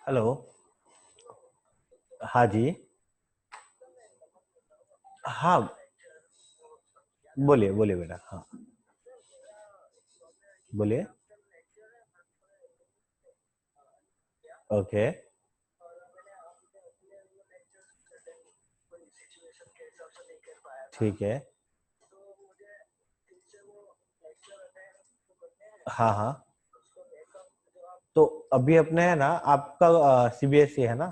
Hello. हाँ जी। हाँ, बोलिए बोलिए बेटा। हाँ, बोलिए। ओके। ठीक है। हाँ हाँ। तो अभी अपने है ना, आपका सीबीएसई है ना?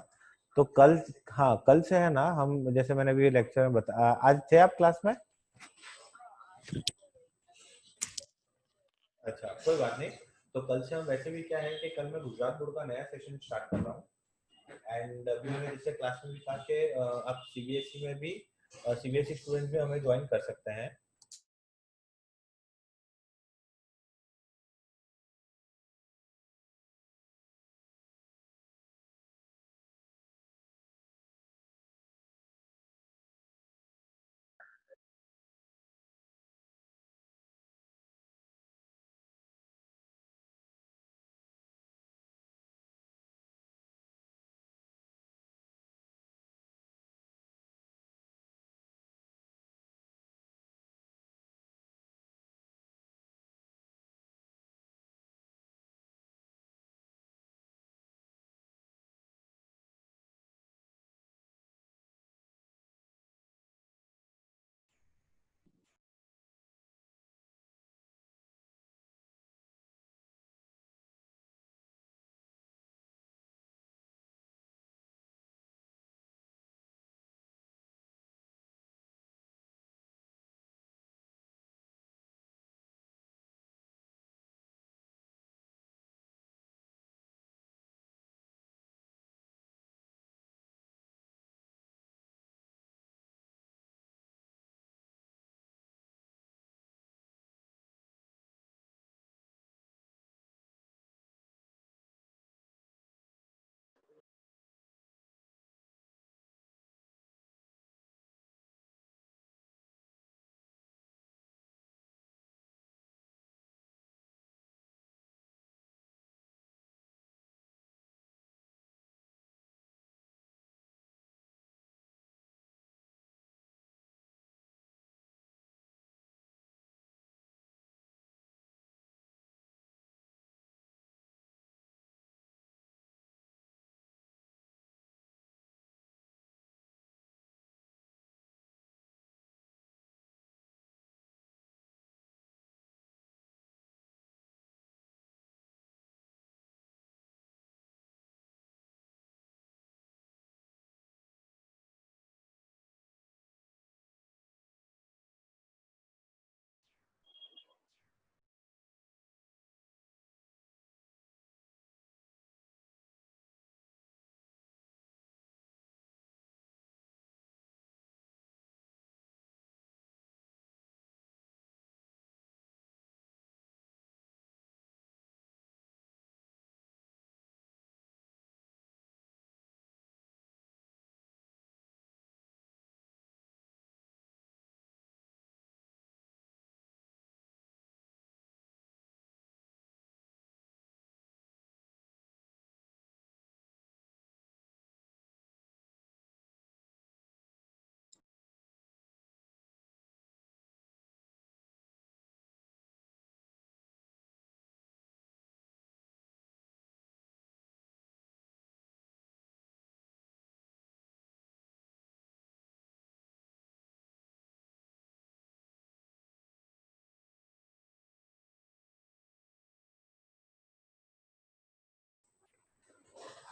तो कल, हाँ कल से है ना, हम जैसे मैंने अभी लेक्चर में बता, आज थे आप क्लास में? अच्छा, कोई बात नहीं। तो कल से हम वैसे भी क्या है कि कल मैं गुजरात बोर्ड का नया सेशन स्टार्ट कर रहा हूँ। एंड अभी मैंने जैसे क्लास में भी कहा कि आप सीबीएसई में भी, सीबीएसई स्टूडेंट भी हमें ज्वाइन कर सकते हैं।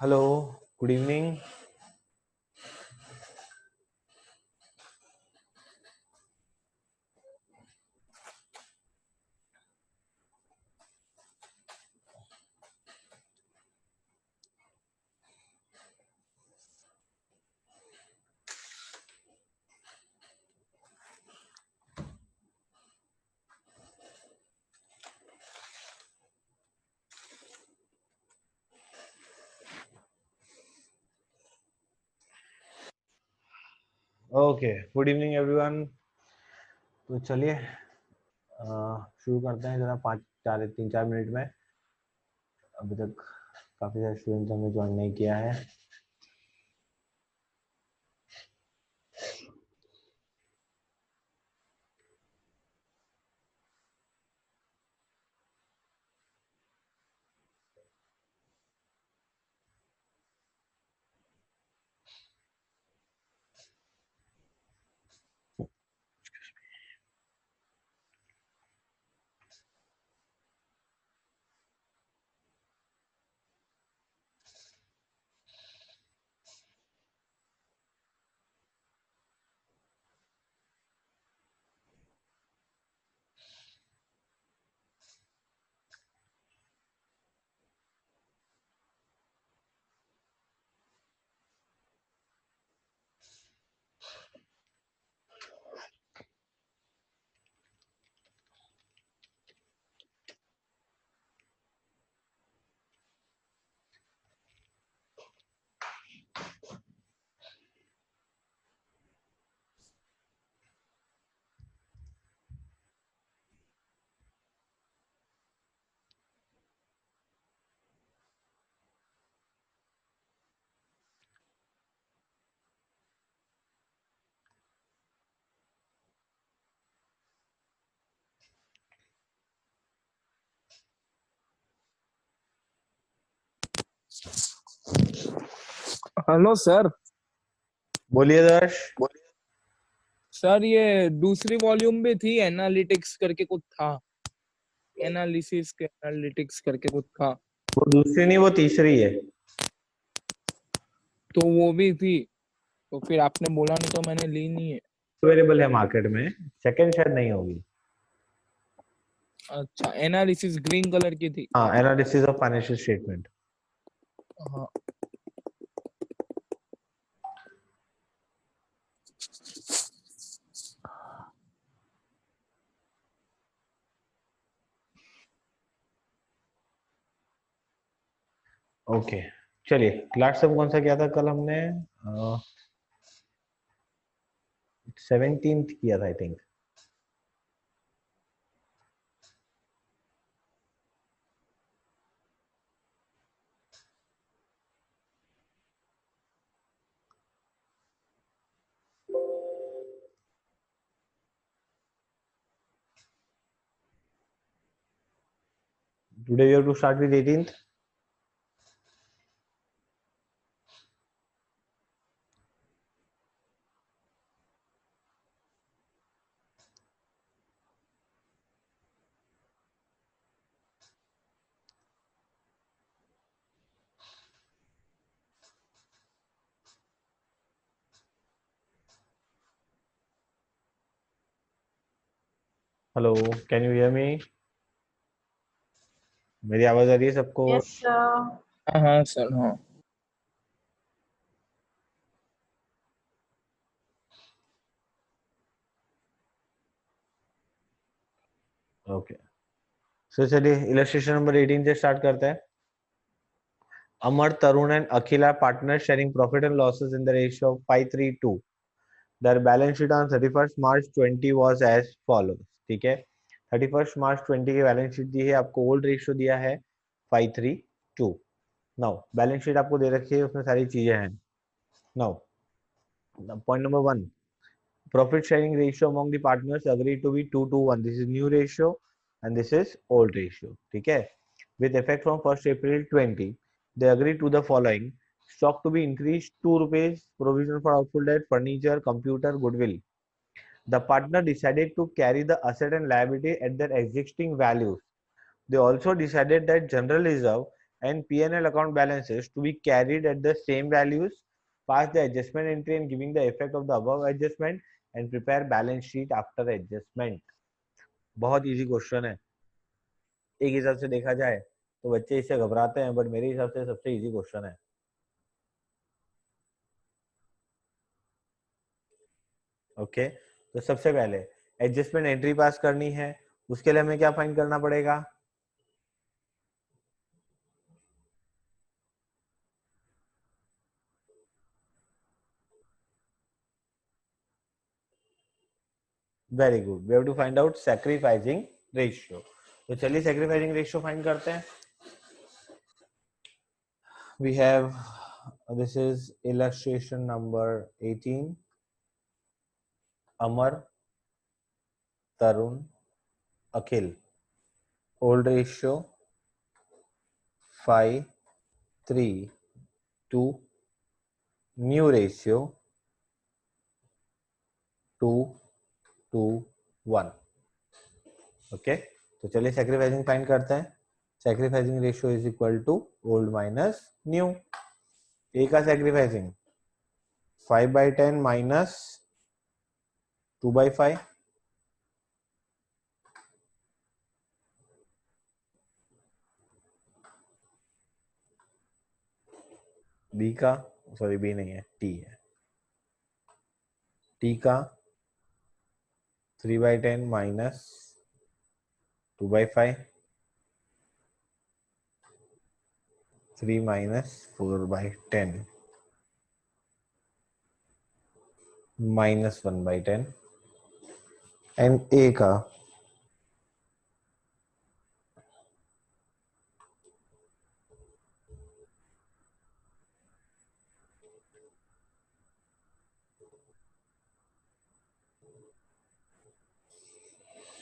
Hello, good evening. Okay, good evening everyone. तो चलिए शुरू करते हैं जरा, 5 4 3 4 मिनट में। अभी तक काफी सारे स्टूडेंट्स हमने ज्वाइन नहीं किया है। Hello sir. बोलिए दर्श। सर ये दूसरी वॉल्यूम में थी, एनालिटिक्स करके कुछ था, एनालिसिस के एनालिटिक्स करके कुछ था। वो दूसरी नहीं, वो तीसरी है। तो वो भी थी, तो फिर आपने बोला नहीं तो मैंने ली नहीं है। अवेलेबल है मार्केट में, सेकंड शायद नहीं होगी। अच्छा, एनालिसिस ग्रीन कलर की थी। हाँ, एनालिसिस ऑफ फाइनेंशियल स्टेटमेंट। हाँ। ओके, चलिए। लास्ट सम कौन सा किया था कल हमने? 17th किया था I think. Today we have to start with 18th. Hello, can you hear me? मेरी आवाज आ रही है सबको? Yes sir. हाँ हाँ सर, हाँ। ओके, सो चलिए इलस्ट्रेशन नंबर 18 से स्टार्ट करते हैं। Amar, Tarun and Akhil are partners sharing profit and losses in the ratio of 5:3:2. Their balance sheet on 31st March 20 was as follows. ठीक है, 31st March 20 की बैलेंस शीट दी है आपको, old ratio दिया है 5:3:2। नाउ बैलेंस शीट आपको दे रखी है, उसमें सारी चीजें हैं। Now point number 1, profit sharing ratio among the partners agreed to be 2:1. This is new ratio and this is old ratio. ठीक है, with effect from 1st April 20, they agreed to the following: stock to be increased 2 rupees, provision for doubtful debt, furniture, computer, goodwill. The partner decided to carry the asset and liability at their existing values. They also decided that general reserve and P&L account balances to be carried at the same values, pass the adjustment entry and giving the effect of the above adjustment and prepare balance sheet after adjustment. बहुत easy question है। एक हिसाब से देखा जाए तो बच्चे इससे घबराते हैं, बट मेरे हिसाब से सबसे इजी क्वेश्चन है। ओके, तो सबसे पहले एडजस्टमेंट एंट्री पास करनी है, उसके लिए हमें क्या फाइंड करना पड़ेगा? Very good, we have to find out sacrificing ratio. तो चलिए सैक्रिफाइसिंग रेशियो फाइंड करते हैं। we have this is illustration number 18. Amar, Tarun, Akhil. Old ratio 5, 3, 2. New ratio 2, 2, 1. Okay, तो चलिए सैक्रिफाइसिंग फाइंड करते हैं. Sacrificing ratio is equal to old minus new. A का sacrificing 5/10 minus 2/5. B का, sorry B नहीं है, टी है. T का 3/10 minus 2/5. 3 minus 4/10 minus 1/10. And A का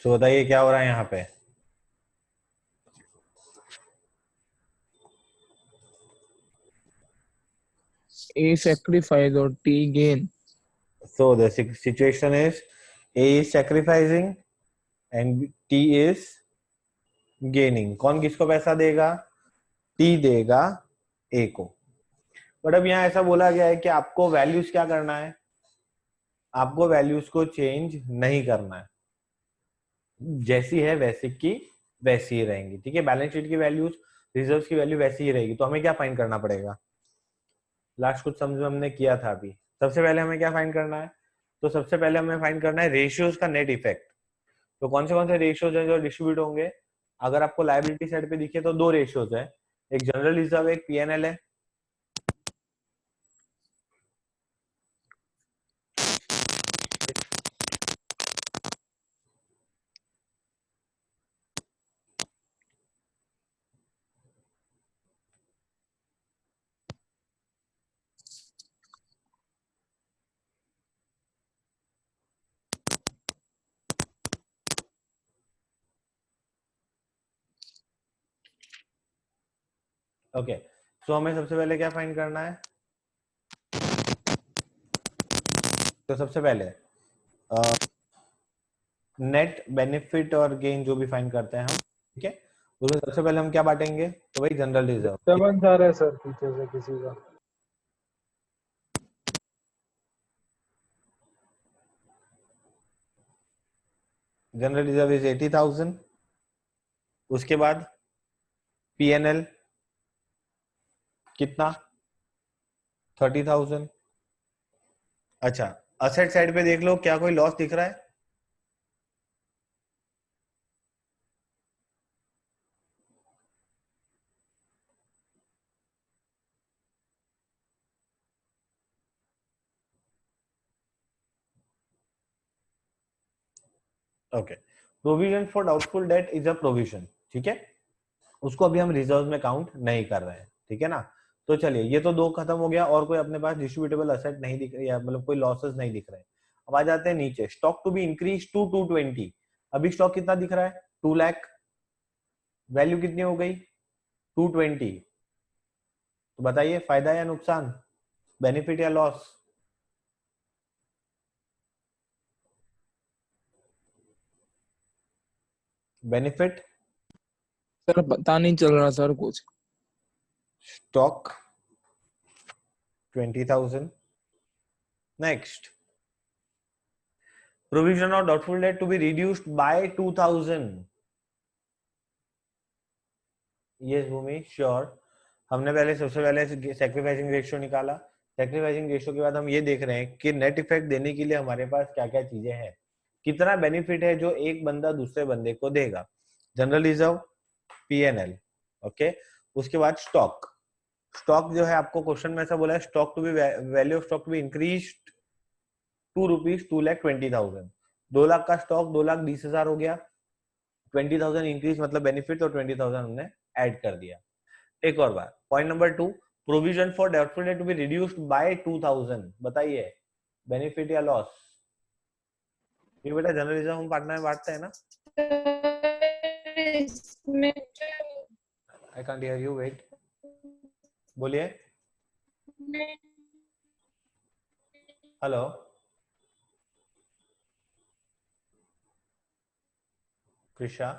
तो बताइए क्या हो रहा है यहाँ पे. A sacrifice or T gain. So the situation is A is sacrificing and T is gaining. कौन किसको पैसा देगा? T देगा A को. बट अब यहाँ ऐसा बोला गया है कि आपको वैल्यूज क्या करना है, आपको वैल्यूज को चेंज नहीं करना है, जैसी है वैसी की वैसी ही रहेंगी. ठीक है, बैलेंस शीट की वैल्यूज, रिजर्व्स की वैल्यू वैसी ही रहेगी. तो हमें क्या फाइंड करना पड़ेगा? लास्ट कुछ समझ में हमने किया था अभी. सबसे पहले हमें क्या फाइंड करना है? तो सबसे पहले हमें फाइंड करना है रेशियोज का नेट इफेक्ट. तो कौन से रेशियोज हैं जो डिस्ट्रीब्यूट होंगे? अगर आपको लायबिलिटी साइड पे दिखे तो दो रेशियोज है, एक जनरल रिजर्व, एक पीएनएल है. ओके, सो हमें सबसे पहले क्या फाइंड करना है? तो सबसे पहले नेट बेनिफिट और गेन जो भी फाइंड करते हैं हम, ठीक है, उसमें सबसे पहले हम क्या बांटेंगे? तो भाई जनरल रिजर्व. डिस्टर्बेंस आ रहा है सर पीछे से किसी का. General reserve is 80,000. उसके बाद पीएनएल कितना? 30,000. अच्छा, असेट साइड पे देख लो, क्या कोई लॉस दिख रहा है? Okay, provision for doubtful date is a provision. ठीक है, उसको अभी हम रिजर्व में काउंट नहीं कर रहे हैं. ठीक है ना. तो चलिए, ये तो दो खत्म हो गया, और कोई अपने पास डिस्ट्रीब्यूटेबल असेट नहीं दिख रही है, मतलब कोई लॉसेस नहीं दिख रहे. अब आ जाते हैं नीचे, stock to be increase to 220. अभी स्टॉक कितना दिख रहा है? 2 लाख. वैल्यू कितनी हो गई? 220. तो बताइए फायदा या नुकसान, बेनिफिट या लॉस? बेनिफिट. सर पता नहीं चल रहा सर कुछ. Stock 20,000. Next, provision of doubtful debt to be reduced by 2,000. yes Bhumi, sure. हमने पहले सबसे पहले सैक्रिफाइसिंग रेशियो निकाला. सैक्रिफाइसिंग रेशियो के बाद हम ये देख रहे हैं कि नेट इफेक्ट देने के लिए हमारे पास क्या क्या चीजें हैं, कितना बेनिफिट है जो एक बंदा दूसरे बंदे को देगा. General reserve, PNL. ओके, उसके बाद स्टॉक. स्टॉक जो है आपको क्वेश्चन में ऐसा बोला है, stock to be value of stock to be increase ₹2, 2,20,000. 2 lakh का स्टॉक 2,20,000 हो गया. 20,000 इंक्रीज मतलब बेनिफिट, और 20,000 हमने ऐड कर दिया. एक और बार, point number 2, provision for doubtful debt to be reduced by 2000, बताइए बेनिफिट या लॉस? ये बेटा जनरलिज्म हम पढ़ना है, बांटते हैं ना। इसमें I can't hear you, wait, बोलिए। हेलो, कृषा।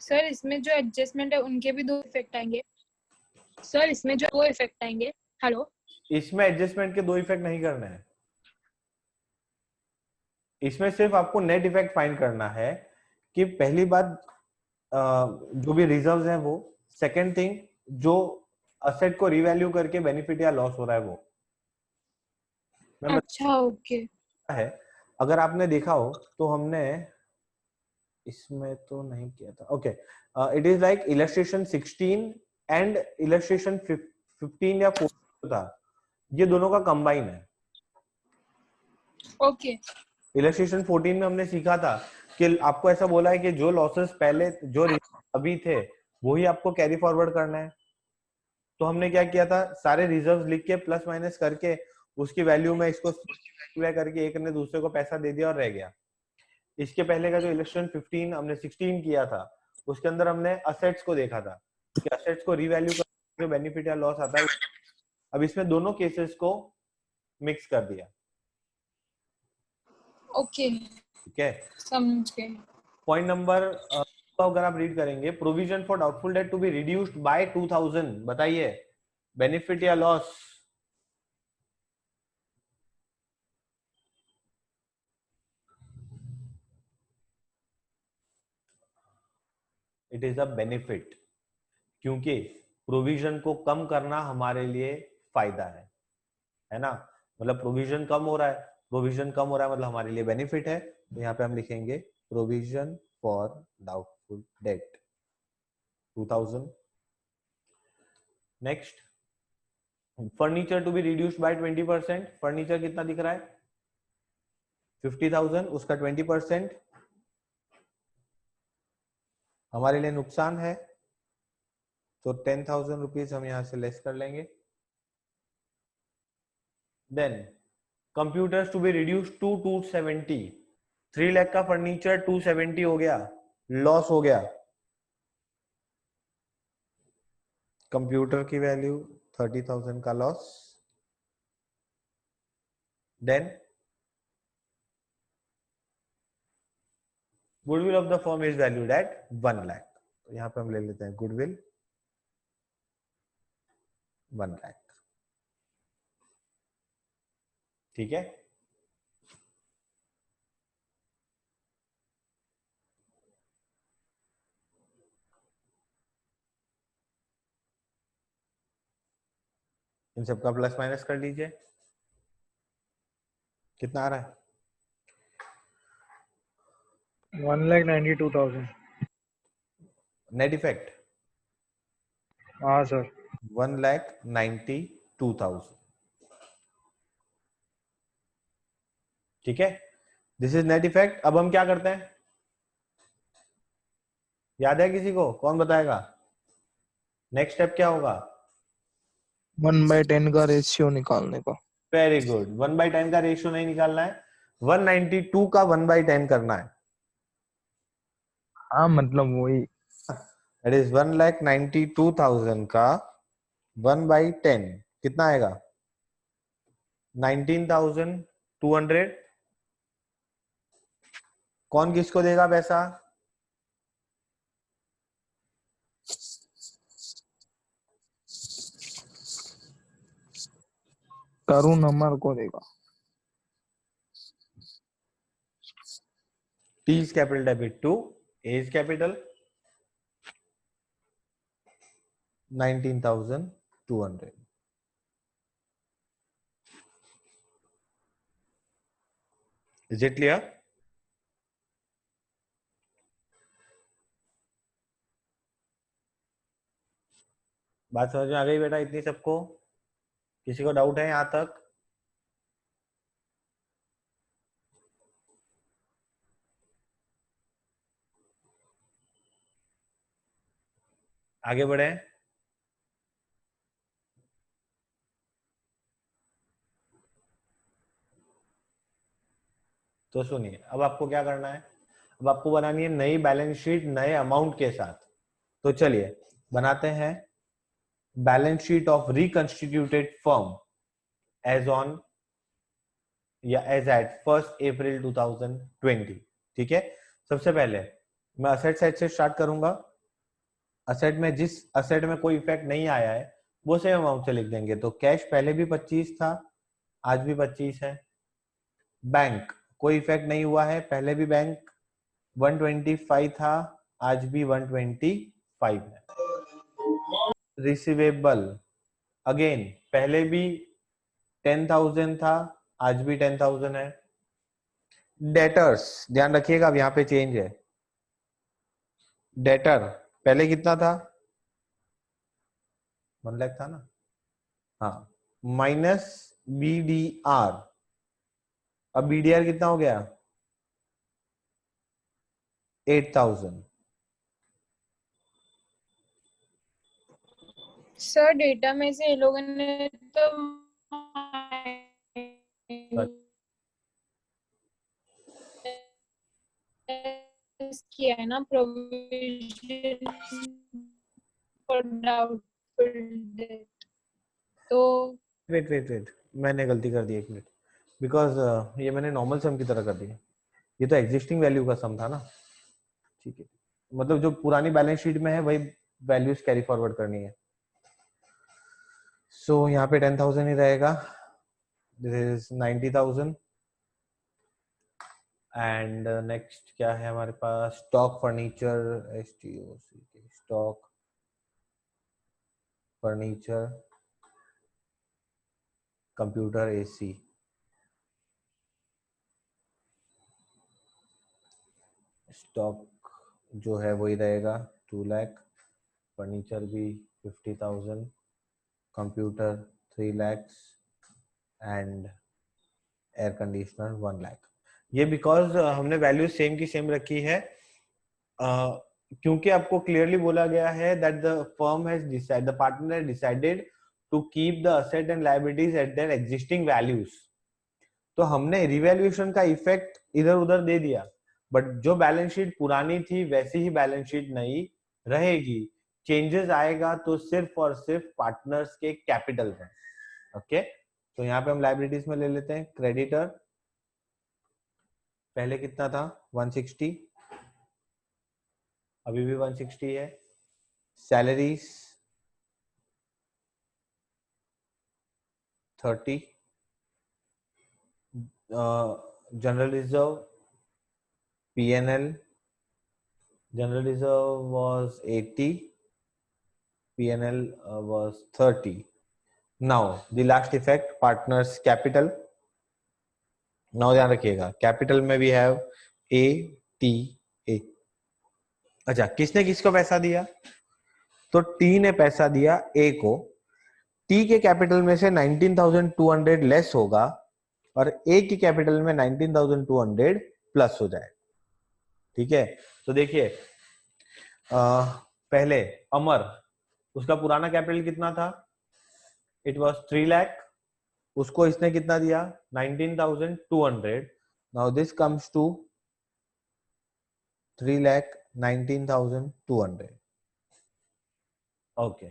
सर इसमें जो एडजस्टमेंट है उनके भी दो इफेक्ट आएंगे। सर इसमें जो दो इफेक्ट आएंगे। हेलो, इसमें एडजस्टमेंट के दो इफेक्ट नहीं करने हैं, इसमें सिर्फ आपको नेट इफेक्ट फाइंड करना है कि पहली बात जो भी रिजर्व्स हैं वो, सेकंड थिंग जो असेट को रिवैल्यू करके बेनिफिट या लॉस हो रहा है वो। अच्छा ओके। है अगर आपने देखा हो तो हमने इसमें तो नहीं किया था। Okay, it is like illustration 16 and illustration 15 या 14 था, ये दोनों का कंबाइन है। ओके इलस्ट्रेशन 14 में हमने सीखा था कि आपको ऐसा बोला है कि जो लॉसेस पहले जो अभी थे वही आपको कैरी फॉरवर्ड करना है। तो हमने क्या किया था, सारे रिजर्व्स लिख के प्लस माइनस करके उसकी वैल्यू में इसको करके एक ने दूसरे को पैसा दे दिया और रह गया। इसके पहले का जो इलेक्शन 15 हमने 16 किया था उसके अंदर हमने असेट्स को देखा था कि असेट्स को रिवैल्यू करके जो बेनिफिट या लॉस आता है। अब इसमें दोनों केसेस को मिक्स कर दिया। ओके ठीक है, समझ गए। पॉइंट नंबर अगर आप रीड करेंगे, provision for doubtful debt to be reduced by 2000, बताइए बेनिफिट या loss? It is a benefit, क्योंकि प्रोविजन को कम करना हमारे लिए फायदा है ना। मतलब प्रोविजन कम हो रहा है, प्रोविजन कम हो रहा है मतलब हमारे लिए बेनिफिट है। तो यहाँ पे हम लिखेंगे provision for doubtful debt 2000। Next, furniture to be reduced by 20%। Furniture कितना दिख रहा है? 50,000, उसका 20% हमारे लिए नुकसान है, तो 10,000 रुपीज हम यहां से लेस कर लेंगे। Then computers to be reduced to 270। 3 lakh का फर्नीचर 270 हो गया, लॉस हो गया। कंप्यूटर की वैल्यू 30,000 का loss. Then goodwill of the firm is valued at 1 lakh. तो यहां पे हम ले लेते हैं गुडविल 1 लाख। ठीक है, इन सबका प्लस माइनस कर लीजिए, कितना आ रहा है? 1,92,000। नेट इफेक्ट हाँ सर। 1,92,000। ठीक है, दिस इज नेट इफेक्ट। अब हम क्या करते हैं, याद है किसी को? कौन बताएगा नेक्स्ट स्टेप क्या होगा? 1/10 का रेशियो निकालने का। वेरी गुड, 1/10 का रेशियो नहीं निकालना है, 192 का 1/10 करना है। हाँ मतलब वही। इट इज 1,92,000 का 1/10 कितना आएगा? 19,200। कौन किसको देगा पैसा? तरुण अमर को देगा। T is capital debit to A is capital 19,200. Is it clear? बात समझ में आ गई बेटा इतनी सबको? किसी को डाउट है यहां तक? आगे बढ़े। तो सुनिए, अब आपको क्या करना है, अब आपको बनानी है नई बैलेंस शीट नए अमाउंट के साथ। तो चलिए बनाते हैं balance sheet of reconstituted firm as on या एज एट 1 अप्रैल 2020। ठीक है, सबसे पहले मैं असेट साइड से स्टार्ट करूंगा। असेट में जिस असेट में कोई इफेक्ट नहीं आया है वो सेम अमाउंट से लिख देंगे। तो कैश पहले भी 25 था, आज भी 25 है। बैंक कोई इफेक्ट नहीं हुआ है, पहले भी बैंक 125 था, आज भी 125 है। रिसीवेबल अगेन पहले भी 10,000 था, आज भी 10,000 है। डेटर्स ध्यान रखिएगा, अब यहाँ पे चेंज है। डेटर पहले कितना था, 1 लाख था ना, हाँ, माइनस BDR। अब BDR कितना हो गया, 8,000। सर डेटा में से ये लोगों ने तो किया है ना प्रोविजन फॉर डाउटफुल डेट। तो वेट मैंने गलती कर दी, 1 मिनट, बिकॉज ये मैंने नॉर्मल सम की तरह कर दिया। ये तो एग्जिस्टिंग वैल्यू का सम था ना, ठीक है, मतलब जो पुरानी बैलेंस शीट में है वही वैल्यूज कैरी फॉरवर्ड करनी है। सो यहाँ पे 10,000 ही रहेगा, दिस इज 90,000। एंड नेक्स्ट क्या है हमारे पास, stock furniture, stock furniture computer AC। Stock जो है वही रहेगा 2 लाख, फर्नीचर भी 50,000, computer 3 lakhs and air conditioner 1 lakh. ये बिकॉज हमने वैल्यू सेम की सेम रखी है, क्योंकि आपको क्लियरली बोला गया है that the firm has decided, the partner has decided to keep the asset and liabilities at their existing values. तो हमने रिवैल्यूएशन का इफेक्ट इधर उधर दे दिया, बट जो बैलेंस शीट पुरानी थी वैसी ही बैलेंस शीट नई रहेगी। चेंजेस आएगा तो सिर्फ और सिर्फ पार्टनर्स के कैपिटल में। ओके, तो यहाँ पे हम लाइबिलिटीज में ले लेते हैं। क्रेडिटर पहले कितना था, 160, अभी भी 160 है। Salaries 30, general reserve PNL, general reserve was 80, PNL was 30. Now the last effect, partners capital. Now ध्यान रखिएगा, कैपिटल में भी हैव ATA। अच्छा, किसने किसको पैसा दिया, तो T ने पैसा दिया A को। T के कैपिटल में से 19,200 लेस होगा और A की कैपिटल में 19,200 प्लस हो जाए। ठीक है, तो देखिए पहले अमर, उसका पुराना कैपिटल कितना था, इट वाज 3 लाख, उसको इसने कितना दिया, 19,200। Now this comes to 3,19,200। Okay,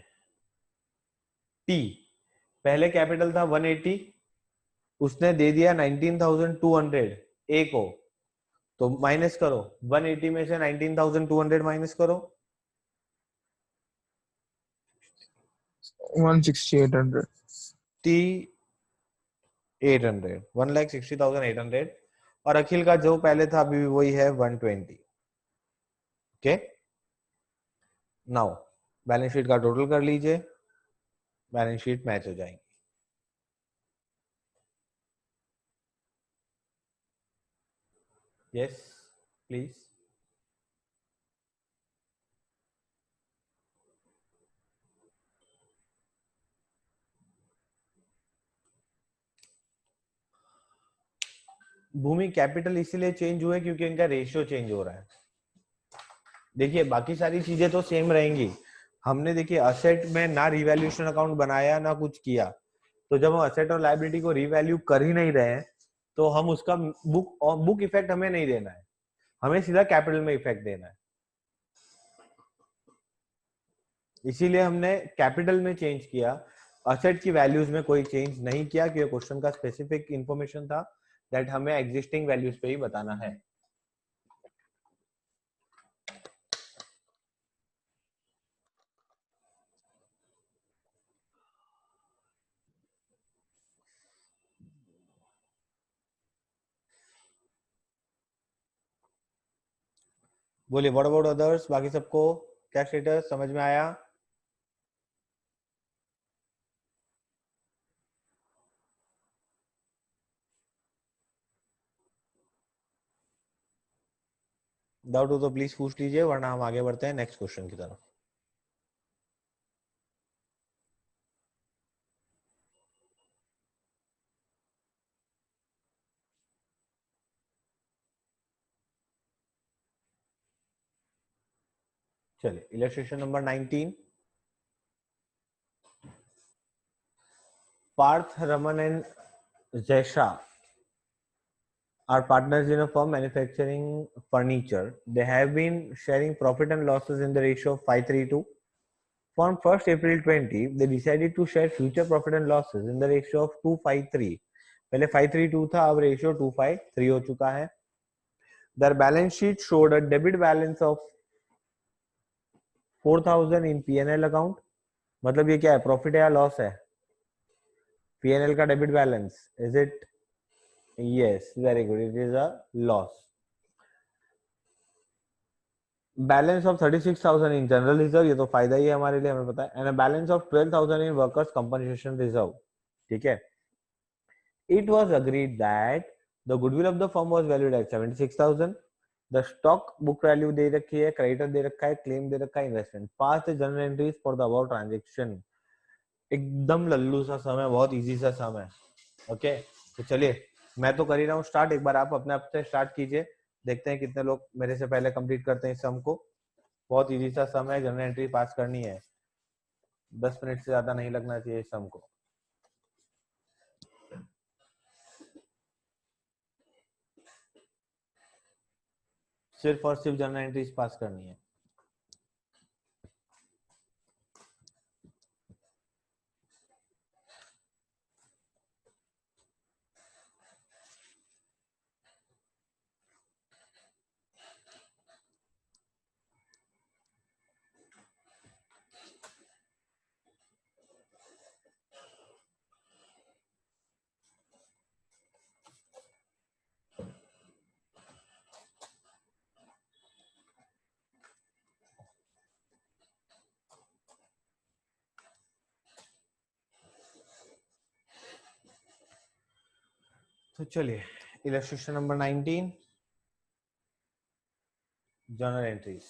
T पहले कैपिटल था 180, उसने दे दिया 19,200 ए को, तो माइनस करो, 180 में से 19,200 माइनस करो, 160,800 टी 800, 1,60,800। और अखिल का जो पहले था अभी भी वही है 120। ओके, नाउ बैलेंस शीट का टोटल कर लीजिए, बैलेंस शीट मैच हो जाएंगी। Yes please. भूमि कैपिटल इसीलिए चेंज हुए क्योंकि इनका रेशियो चेंज हो रहा है। देखिए बाकी सारी चीजें तो सेम रहेंगी, हमने देखिए असेट में ना रिवैल्यूएशन अकाउंट बनाया ना कुछ किया, तो जब हम असेट और लायबिलिटी को रिवैल्यू कर ही नहीं रहे हैं तो हम उसका बुक इफेक्ट हमें नहीं देना है, हमें सीधा कैपिटल में इफेक्ट देना है। इसीलिए हमने कैपिटल में चेंज किया, असेट की वैल्यूज में कोई चेंज नहीं किया, क्योंकि क्वेश्चन का स्पेसिफिक इंफॉर्मेशन था दैट हमें एग्जिस्टिंग वैल्यूज पे ही बताना है। बोलिए व्हाट अबाउट अदर्स, बाकी सबको क्या स्टेटस, समझ में आया? डाउट हो तो प्लीज पूछ लीजिए, वरना हम आगे बढ़ते हैं नेक्स्ट क्वेश्चन की तरफ। चलिए illustration number 19। Parth, Raman and Jaisha are partners in a firm manufacturing furniture. They have been sharing profit and losses in the ratio of 5:3:2. From 1st April 20, they decided to share future profit and losses in the ratio of 2:5:3. पहले 5:3:2 था, अब ratio 2:5:3 हो चुका है। Their balance sheet showed a debit balance of 4,000 in P&L account. मतलब ये क्या है, प्रॉफिट है या लॉस है? P&L का debit balance, is it? Yes, very good. It is a loss. Balance of 36,000 in general reserve, ये तो फायदा ही है हमारे लिए, हमें पता है। And a balance of 12,000 in workers compensation reserve. ठीक है। It was agreed that the goodwill of the firm was valued at 76,000. The stock book value दे रखी है, creditor दे रखा है, claim दे रखा है, investment. Pass the journal entries for the above transaction. एकदम लल्लू सा सम है, बहुत इजी सा सम है। ओके, तो चलिए मैं तो कर ही रहा हूँ स्टार्ट, एक बार आप अपने आप से स्टार्ट कीजिए, देखते हैं कितने लोग मेरे से पहले कंप्लीट करते हैं इस सम को। बहुत इजी सा सम है, जनरल एंट्री पास करनी है, 10 मिनट से ज्यादा नहीं लगना चाहिए इस सम को। सिर्फ और सिर्फ जनरल एंट्रीज पास करनी है। तो चलिए illustration number 19, journal entries.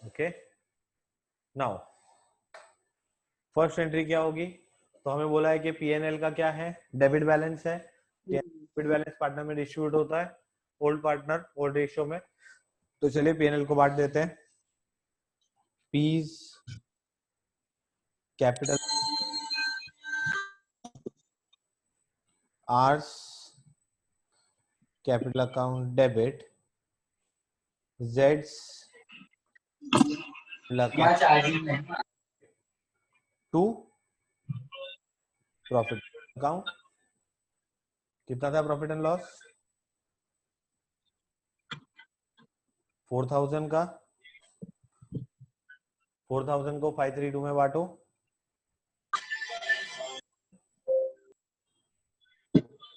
Okay, now first entry क्या होगी? तो हमें बोला है कि पीएनएल का क्या है, डेबिट बैलेंस है। डेबिट बैलेंस पार्टनर में डिस्ट्रीब्यूट होता है, ओल्ड पार्टनर ओल्ड रेशियो में। तो चलिए पीएनएल को बांट देते हैं। P's capital, R's capital account debit, जेड्स टू प्रॉफिट अकाउंट। कितना था प्रॉफिट एंड लॉस? 4,000 का। 4,000 को 5:3:2 में बांटो,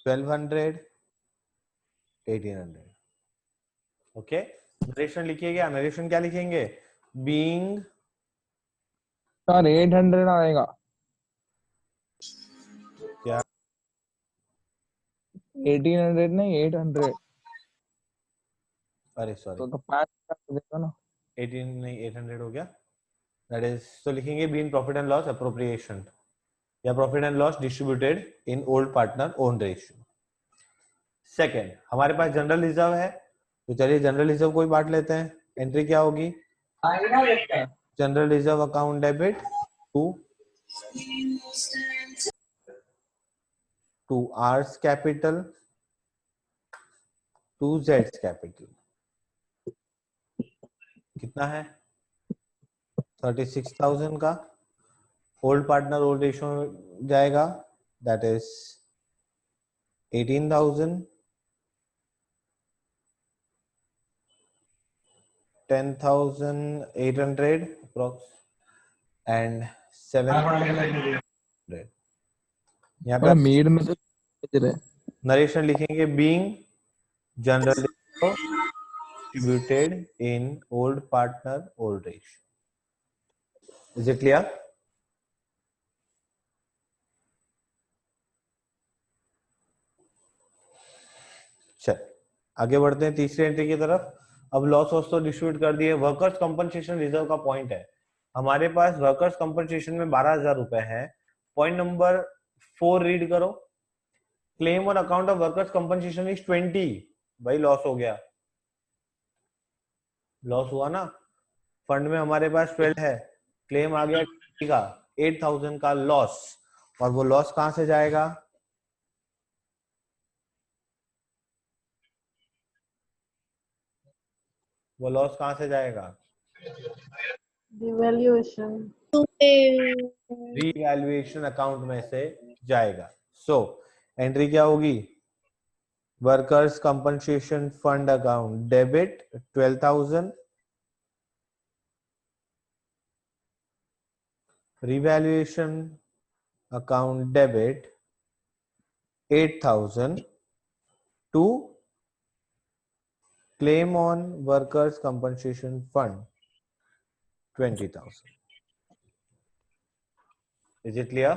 1200, 1800। ओके, नरेशन लिखिएगा। नरेशन क्या लिखेंगे? बीइंग सर 800 आएगा। क्या? 1800 नहीं 800। अरे सॉरी, तो 5 देगा ना। 18 नहीं 800 हो गया। दैट इज, तो लिखेंगे being profit and loss appropriation या profit and loss distributed in old partner own ratio. Second हमारे पास जनरल रिजर्व है, तो चलिए जनरल रिजर्व को ही बांट लेते हैं। एंट्री क्या होगी? General reserve account debit to R's capital to जेड्स कैपिटल। कितना है? 36,000 का। ओल्ड पार्टनर ओल्ड रेशियो जाएगा, दैट इज 18,000, 10,800 approx and 700। यहाँ पे और मेड में तो भेज रहे हैं। नरेशन लिखेंगे being general distributed in old partner old ratio. Is it clear? चल आगे बढ़ते हैं तीसरी एंट्री की तरफ। अब लॉस वॉस तो डिस्ट्रीब्यूट कर दिए। वर्कर्स कंपनसेशन रिजर्व का पॉइंट है हमारे पास, वर्कर्स कंपनसेशन में 12,000 रुपए है। पॉइंट नंबर 4 रीड करो। Claim on account of workers compensation is 20। भाई लॉस हो गया, लॉस हुआ ना। फंड में हमारे पास 12 है, क्लेम आ गया का 8,000 का लॉस। और वो लॉस कहां से जाएगा? वो लॉस कहां से जाएगा? रीवैल्यूएशन अकाउंट में से जाएगा। सो एंट्री क्या होगी? Workers compensation fund account debit 12,000, revaluation account debit 8,000 to claim on workers compensation fund 20,000. Is it clear?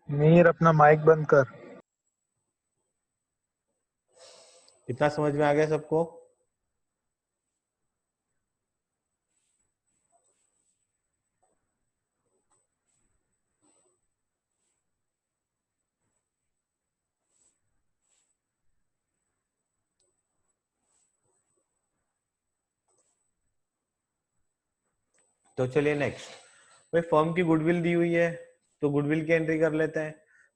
Mir अपना माइक बंद कर। कितना समझ में आ गया सबको? तो चलिए नेक्स्ट, भाई फर्म की गुडविल दी हुई है तो गुडविल की एंट्री कर लेते हैं।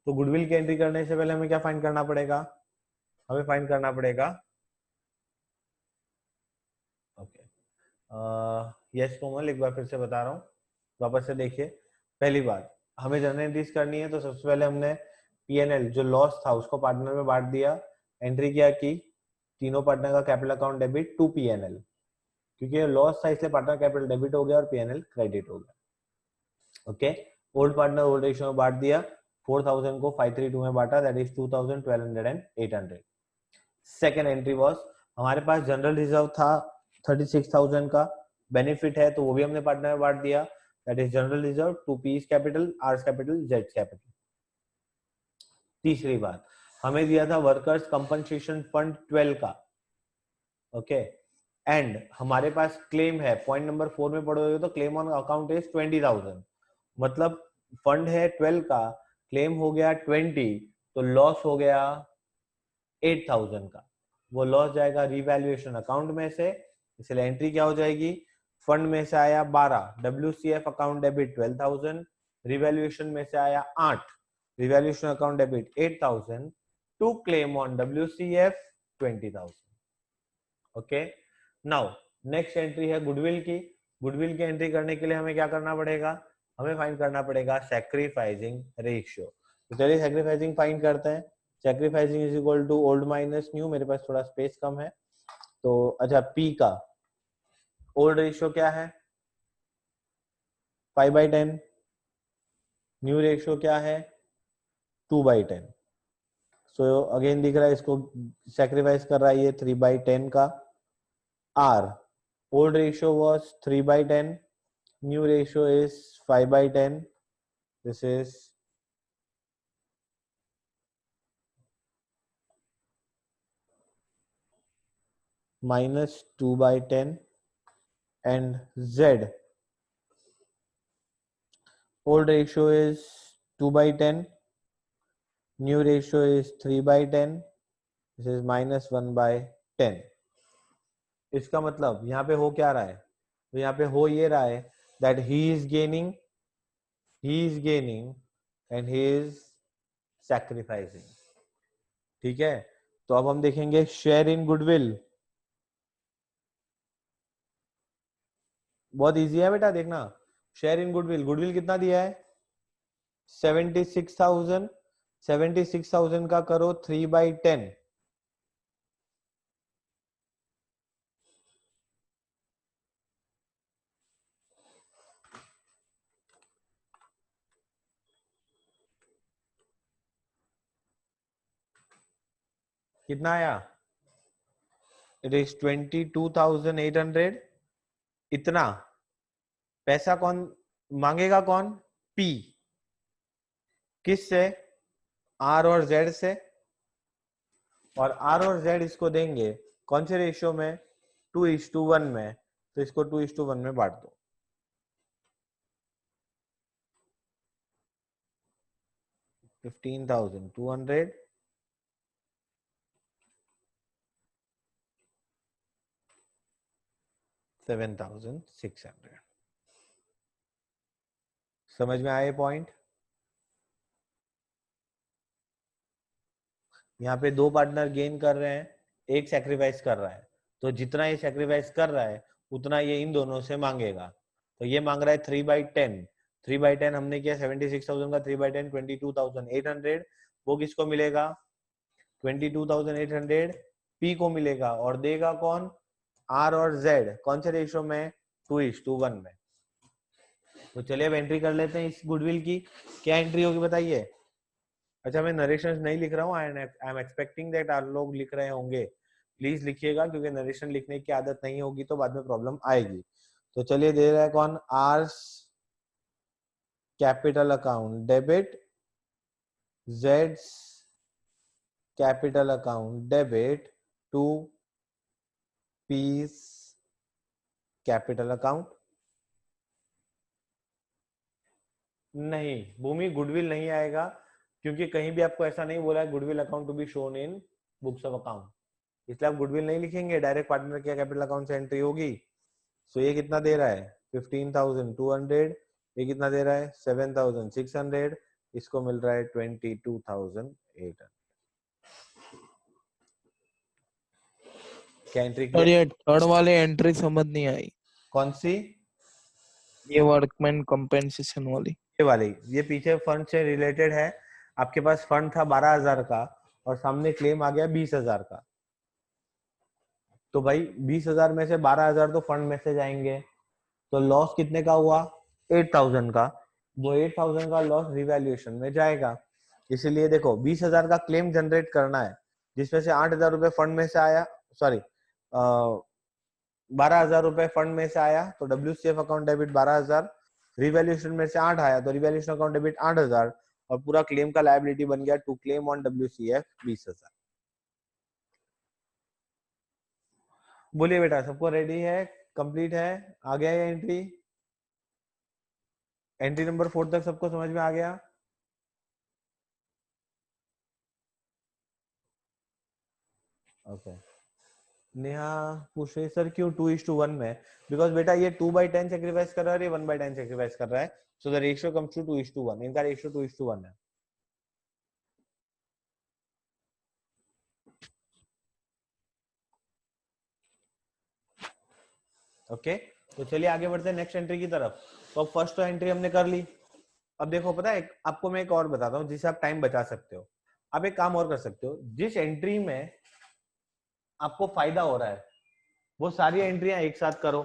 तो गुडविल की एंट्री करने से पहले हमें क्या फाइंड करना पड़ेगा? हमें फाइंड करना पड़ेगा, ओके यस कोमल, एक बार फिर से बता रहा हूँ, वापस से देखिए। पहली बात, हमें जनरल एंट्रीज करनी है, तो सबसे पहले हमने पीएनएल जो लॉस था उसको पार्टनर में बांट दिया। एंट्री क्या की? तीनों पार्टनर का capital account debit to PNL, क्योंकि लॉस था इसलिए पार्टनर कैपिटल डेबिट हो गया और पीएनएल क्रेडिट हो गया। Okay, old partner old ratio में बांट दिया। 4,000 को 532 में बांटा, that is 2,000, 1200 and 800। Second entry was, हमारे पास जनरल रिजर्व था 36,000 का, बेनिफिट है तो वो भी हमने पार्टनर में बांट दिया, that is general reserve to P's capital, R's capital, जेड्स कैपिटल। तीसरी बात, हमें दिया था वर्कर्स कंपनसेशन फंड 12 का, ओके एंड हमारे पास क्लेम है, पॉइंट नंबर 4 में पढ़ोगे तो क्लेम ऑन अकाउंट इज 20,000, मतलब फंड है 12 का, क्लेम हो गया 20, तो लॉस हो गया 8,000 का। वो लॉस जाएगा रिवैल्यूएशन अकाउंट में से, इसलिए एंट्री क्या हो जाएगी? फंड में से आया 12, WCF अकाउंट डेबिट 12,000, रिवैल्यूएशन में से आया 8, revaluation account debit 8,000 to claim on WCF 20,000। Okay, now next entry है गुडविल की। गुडविल की एंट्री करने के लिए हमें क्या करना पड़ेगा? हमें फाइंड करना पड़ेगा सैक्रिफाइसिंग रेशियो। तो चलिए सैक्रिफाइसिंग फाइंड करते हैं। Sacrificing is equal to old minus new, मेरे पास थोड़ा स्पेस कम है तो अच्छा, पी का ओल्ड रेशियो क्या है? 5/10। न्यू रेशियो क्या है? 2/10। सो अगेन दिख रहा है, इसको सैक्रिफाइस कर रहा है ये 3/10 का। R old ratio was 3/10, new ratio is 5/10. This is minus 2/10 and Z. Old ratio is 2/10. New ratio is 3/10. This is -1/10. इसका मतलब यहाँ पे हो क्या रहा है? तो यहाँ पे हो ये रहा है that he is gaining and he is sacrificing. ठीक है, तो अब हम देखेंगे शेयर इन गुडविल. बहुत इजी है बेटा, देखना. शेयर इन गुडविल, गुडविल कितना दिया है? 76,000. 76,000 का करो 3/10. कितना आया? It is 22,800. इतना पैसा कौन मांगेगा? कौन? पी. किस से? आर और जेड से. और आर और जेड इसको देंगे कौन से रेशियो में? 2:1 में. तो इसको 2:1 में बांट दो. 15,200 7,600. समझ में आए पॉइंट? यहाँ पे दो पार्टनर गेन कर रहे हैं, एक सैक्रिफाइस कर रहा है. तो जितना ये सैक्रिफाइस कर रहा है उतना ये इन दोनों से मांगेगा. तो ये मांग रहा है 3/10. 3/10 हमने किया 76,000 का 3/10 22,800. वो किसको मिलेगा? 22,800 पी को मिलेगा. और देगा कौन? आर और जेड. कौन से रेशियो में? 2:1 में. तो चलिए अब एंट्री कर लेते हैं इस गुडविल की. क्या एंट्री होगी बताइए? अच्छा, मैं नरेशन नहीं लिख रहा हूँ. आई एम एक्सपेक्टिंग दैट आप लोग लिख रहे होंगे. प्लीज लिखिएगा, क्योंकि नरेशन लिखने की आदत नहीं होगी तो बाद में प्रॉब्लम आएगी. तो चलिए, दे रहा है कौन? आर्स कैपिटल अकाउंट डेबिट, जेड्स capital account debit to P's capital account. नहीं भूमि, गुडविल नहीं आएगा, क्योंकि कहीं भी आपको ऐसा नहीं बोला है goodwill account to be shown in books of account. इसलिए आप गुडविल नहीं लिखेंगे, डायरेक्ट पार्टनर क्या कैपिटल अकाउंट से एंट्री होगी. सो ये कितना दे रहा है? 15,200. ये कितना दे रहा है? 7,600. इसको मिल रहा है 22,800. क्या एंट्री? और ये थर्ड वाले एंट्री समझ नहीं आई. कौन सी? ये वर्कमैन कंपेंसेशन वाली. ये वाली. ये पीछे फंड से रिलेटेड है. आपके पास फंड था 12,000 का और सामने क्लेम आ गया 20,000 का. तो भाई 20,000 में से 12,000 तो फंड में से जाएंगे. तो लॉस कितने का हुआ? 8,000 का. वो 8,000 का लॉस रिवैल्यूएशन में जाएगा. इसीलिए देखो 20,000 का क्लेम जनरेट करना है, जिसमें से 8,000 रुपए फंड में से आया. सॉरी, 12,000 रुपए फंड में से आया. तो WCF अकाउंट डेबिट 12,000. रिवैल्यूएशन में से 8 आया तो रिवैल्यूएशन अकाउंट डेबिट 8,000. और पूरा क्लेम का लायबिलिटी बन गया टू क्लेम ऑन WCF 20,000. बोलिए बेटा, सबको रेडी है? कंप्लीट है? आ गया ये एंट्री? एंट्री नंबर 4 तक सबको समझ में आ गया? ओके. नेहा पूछ रही सर क्यों 2:1 में? बिकॉज बेटा ये 2/10 सेक्रीफाइस कर रहा है और ये 1/10 सेक्रीफाइस कर रहा है. So the ratio comes to 2:1. इनका रेशियो 2:1 है. ओके. तो चलिए आगे बढ़ते हैं नेक्स्ट एंट्री की तरफ. तो अब फर्स्ट तो एंट्री हमने कर ली. अब देखो, पता है आपको मैं एक और बताता हूँ जिससे आप टाइम बचा सकते हो. आप एक काम और कर सकते हो. जिस एंट्री में आपको फायदा हो रहा है वो सारी एंट्रियां एक साथ करो,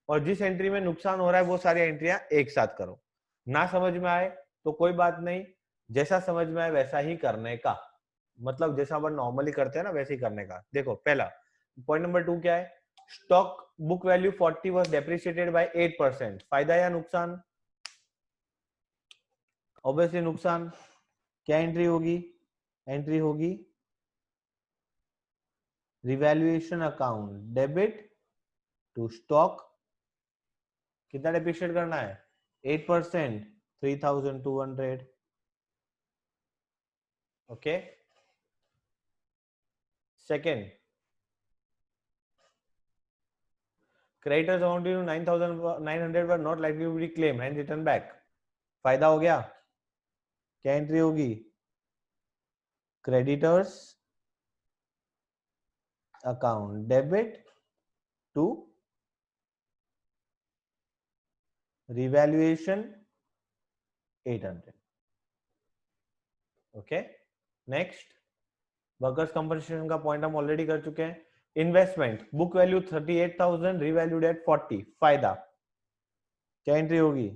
और जिस एंट्री में नुकसान हो रहा है वो सारी एंट्रियां एक साथ करो. ना समझ में आए तो कोई बात नहीं, जैसा समझ में आए वैसा ही करने का. मतलब जैसा अपन नॉर्मली करते हैं ना वैसे ही करने का. देखो पहला पॉइंट नंबर 2 क्या है? Stock book value 40 was depreciated by 8%. फायदा या नुकसान? ऑब्वियसली नुकसान. क्या एंट्री होगी? एंट्री होगी revaluation account debit to stock कितना डेप्रिशिएट करना है 8%, 3200. Okay second, creditors amount to 9,900 were not likely to be claimed and return back. फायदा हो गया, क्या एंट्री होगी? creditors account debit to revaluation 800. Okay next, workers compensation का पॉइंट हम ऑलरेडी कर चुके हैं. Investment book value 38,000 revalued at 40, फायदा क्या एंट्री होगी?